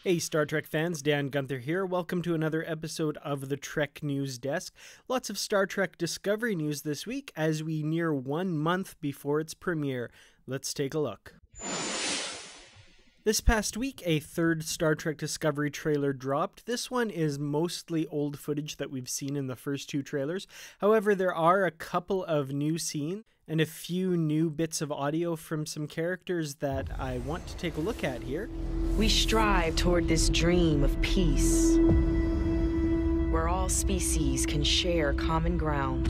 Hey Star Trek fans, Dan Gunther here. Welcome to another episode of the Trek News Desk. Lots of Star Trek Discovery news this week as we near 1 month before its premiere. Let's take a look. This past week, a third Star Trek Discovery trailer dropped. This one is mostly old footage that we've seen in the first two trailers. However, there are a couple of new scenes and a few new bits of audio from some characters that I want to take a look at here. We strive toward this dream of peace, where all species can share common ground.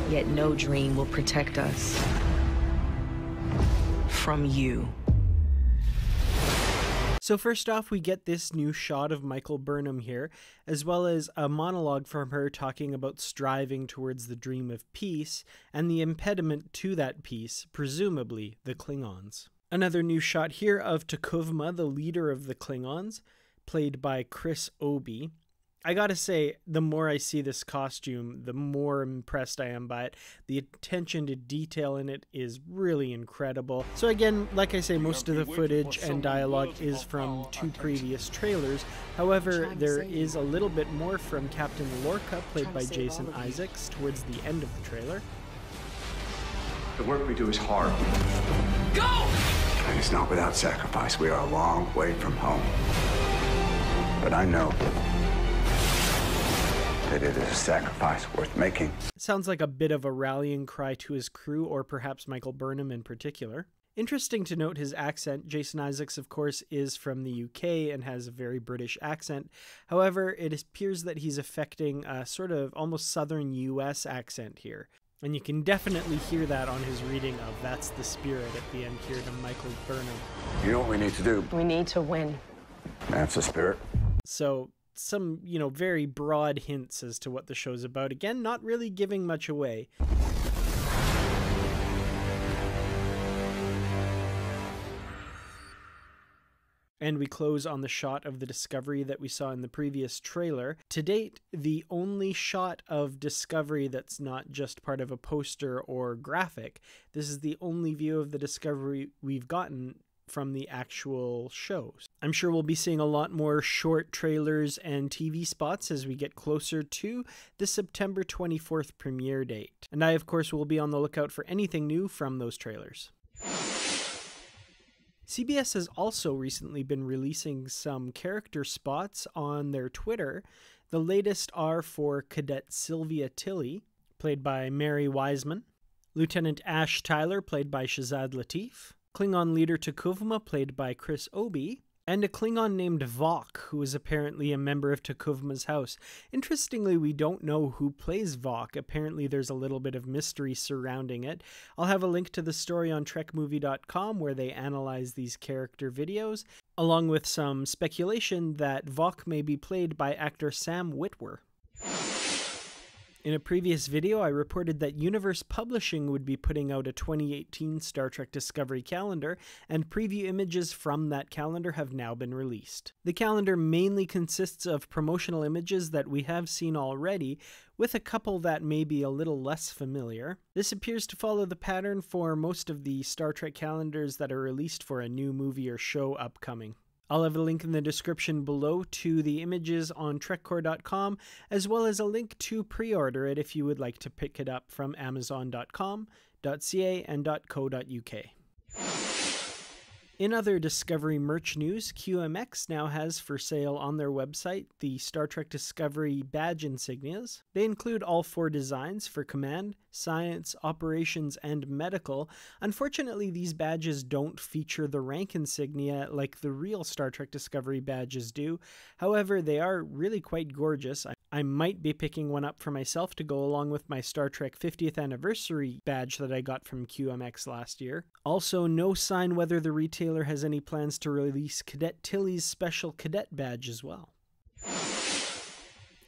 Yet no dream will protect us from you. So first off, we get this new shot of Michael Burnham here, as well as a monologue from her talking about striving towards the dream of peace and the impediment to that peace, presumably the Klingons. Another new shot here of T'Kuvma, the leader of the Klingons, played by Chris Obi. I gotta say, the more I see this costume, the more impressed I am by it. The attention to detail in it is really incredible. So again, like I say, most of the footage and dialogue is from two previous trailers. However, there is a little bit more from Captain Lorca, played by Jason Isaacs, towards the end of the trailer. The work we do is hard. Go! And it's not without sacrifice. We are a long way from home. But I know that it is a sacrifice worth making. Sounds like a bit of a rallying cry to his crew, or perhaps Michael Burnham in particular. Interesting to note his accent. Jason Isaacs, of course, is from the UK and has a very British accent. However, it appears that he's affecting a sort of almost southern US accent here. And you can definitely hear that on his reading of "That's the Spirit" at the end here to Michael Burnham. You know what we need to do? We need to win. That's the spirit. So some, very broad hints as to what the show's about. Again, not really giving much away. And we close on the shot of the Discovery that we saw in the previous trailer. To date, the only shot of Discovery that's not just part of a poster or graphic. This is the only view of the Discovery we've gotten from the actual shows. I'm sure we'll be seeing a lot more short trailers and TV spots as we get closer to the September 24th premiere date. And I, of course, will be on the lookout for anything new from those trailers. CBS has also recently been releasing some character spots on their Twitter. The latest are for Cadet Sylvia Tilly, played by Mary Wiseman, Lieutenant Ash Tyler, played by Shazad Latif, Klingon leader T'Kuvma, played by Chris Obi, and a Klingon named Vok, who is apparently a member of T'Kuvma's house. Interestingly, we don't know who plays Vok. Apparently there's a little bit of mystery surrounding it. I'll have a link to the story on trekmovie.com where they analyze these character videos, along with some speculation that Vok may be played by actor Sam Witwer. In a previous video, I reported that Universe Publishing would be putting out a 2018 Star Trek Discovery calendar, and preview images from that calendar have now been released. The calendar mainly consists of promotional images that we have seen already, with a couple that may be a little less familiar. This appears to follow the pattern for most of the Star Trek calendars that are released for a new movie or show upcoming. I'll have a link in the description below to the images on trekcore.com, as well as a link to pre-order it if you would like to pick it up from amazon.com.ca and .co.uk. In other Discovery merch news, QMX now has for sale on their website the Star Trek Discovery badge insignias. They include all 4 designs for Command, Science, Operations, and Medical. Unfortunately, these badges don't feature the rank insignia like the real Star Trek Discovery badges do. However, they are really quite gorgeous. I might be picking one up for myself to go along with my Star Trek 50th anniversary badge that I got from QMX last year. Also, no sign whether the retailer has any plans to release Cadet Tilly's special cadet badge as well.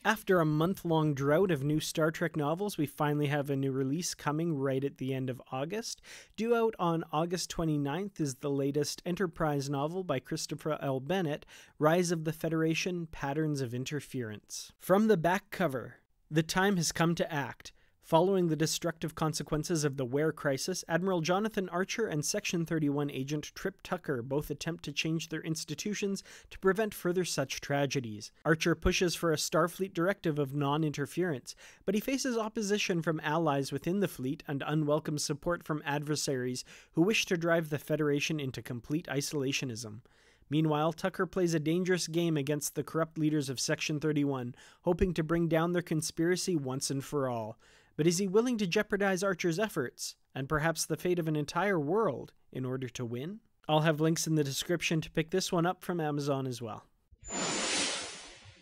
After a month-long drought of new Star Trek novels, we finally have a new release coming right at the end of August. Due out on August 29th is the latest Enterprise novel by Christopher L. Bennett, Rise of the Federation, Patterns of Interference. From the back cover, "The time has come to act. Following the destructive consequences of the Ware Crisis, Admiral Jonathan Archer and Section 31 agent Trip Tucker both attempt to change their institutions to prevent further such tragedies. Archer pushes for a Starfleet directive of non-interference, but he faces opposition from allies within the fleet and unwelcome support from adversaries who wish to drive the Federation into complete isolationism. Meanwhile, Tucker plays a dangerous game against the corrupt leaders of Section 31, hoping to bring down their conspiracy once and for all. But is he willing to jeopardize Archer's efforts, and perhaps the fate of an entire world, in order to win? I'll have links in the description to pick this one up from Amazon as well.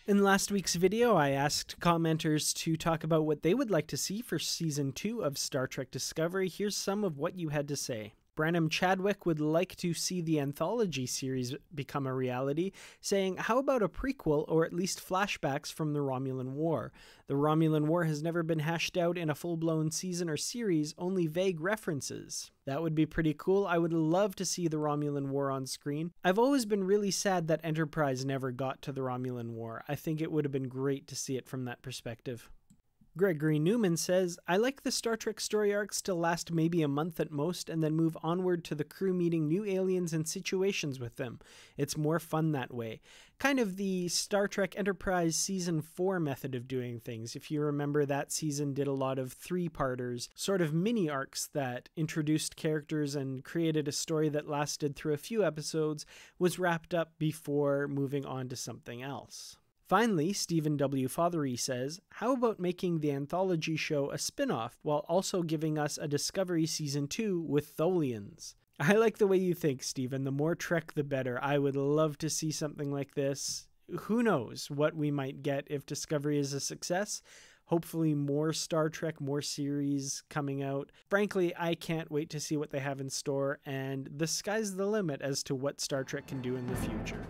In last week's video, I asked commenters to talk about what they would like to see for Season 2 of Star Trek Discovery. Here's some of what you had to say. Branham Chadwick would like to see the anthology series become a reality, saying, how about a prequel or at least flashbacks from the Romulan War? The Romulan War has never been hashed out in a full-blown season or series, only vague references. That would be pretty cool. I would love to see the Romulan War on screen. I've always been really sad that Enterprise never got to the Romulan War. I think it would have been great to see it from that perspective. Gregory Newman says, I like the Star Trek story arcs to last maybe a month at most and then move onward to the crew meeting new aliens and situations with them. It's more fun that way. Kind of the Star Trek Enterprise Season 4 method of doing things. If you remember, that season did a lot of three-parters, sort of mini arcs that introduced characters and created a story that lasted through a few episodes, was wrapped up before moving on to something else. Finally, Stephen W. Fothery says, how about making the anthology show a spin-off while also giving us a Discovery Season 2 with Tholians? I like the way you think, Stephen. The more Trek, the better. I would love to see something like this. Who knows what we might get if Discovery is a success? Hopefully more Star Trek, more series coming out. Frankly, I can't wait to see what they have in store, and the sky's the limit as to what Star Trek can do in the future.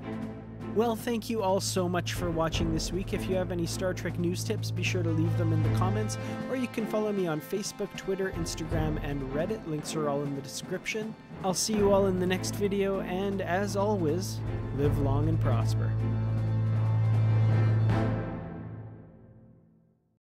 Well, thank you all so much for watching this week. If you have any Star Trek news tips, be sure to leave them in the comments, or you can follow me on Facebook, Twitter, Instagram, and Reddit. Links are all in the description. I'll see you all in the next video, and as always, live long and prosper.